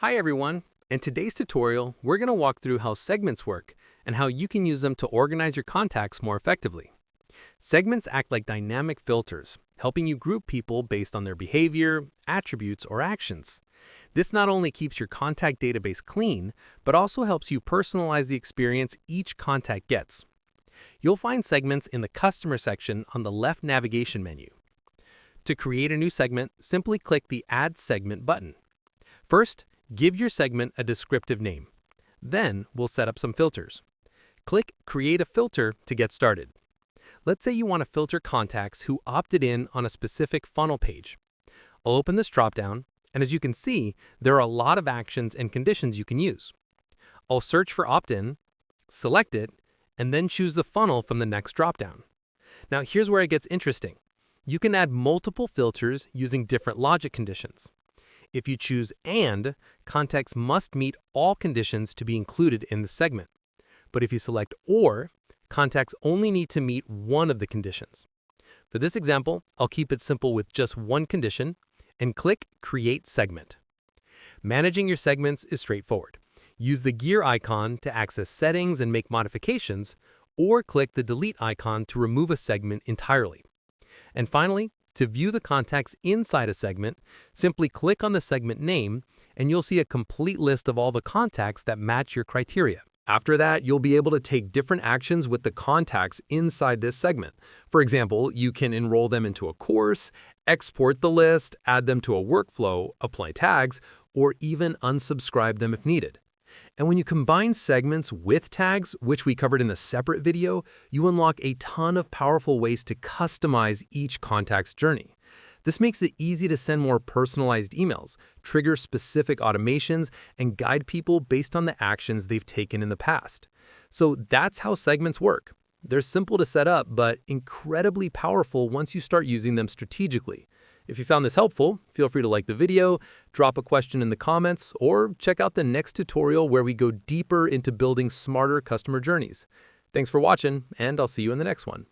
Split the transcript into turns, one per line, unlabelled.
Hi everyone! In today's tutorial, we're going to walk through how segments work and how you can use them to organize your contacts more effectively. Segments act like dynamic filters, helping you group people based on their behavior, attributes, or actions. This not only keeps your contact database clean, but also helps you personalize the experience each contact gets. You'll find segments in the Customer section on the left navigation menu. To create a new segment, simply click the Add Segment button. First, give your segment a descriptive name. Then, we'll set up some filters. Click Create a Filter to get started. Let's say you want to filter contacts who opted in on a specific funnel page. I'll open this dropdown, and as you can see, there are a lot of actions and conditions you can use. I'll search for opt-in, select it, and then choose the funnel from the next dropdown. Now here's where it gets interesting. You can add multiple filters using different logic conditions. If you choose AND, contacts must meet all conditions to be included in the segment. But if you select OR, contacts only need to meet one of the conditions. For this example, I'll keep it simple with just one condition and click Create Segment. Managing your segments is straightforward. Use the gear icon to access settings and make modifications, or click the Delete icon to remove a segment entirely. And finally, to view the contacts inside a segment, simply click on the segment name and you'll see a complete list of all the contacts that match your criteria. After that, you'll be able to take different actions with the contacts inside this segment. For example, you can enroll them into a course, export the list, add them to a workflow, apply tags, or even unsubscribe them if needed. And when you combine segments with tags, which we covered in a separate video, you unlock a ton of powerful ways to customize each contact's journey. This makes it easy to send more personalized emails, trigger specific automations, and guide people based on the actions they've taken in the past. So that's how segments work. They're simple to set up, but incredibly powerful once you start using them strategically. If you found this helpful, feel free to like the video, drop a question in the comments, or check out the next tutorial where we go deeper into building smarter customer journeys. Thanks for watching, and I'll see you in the next one.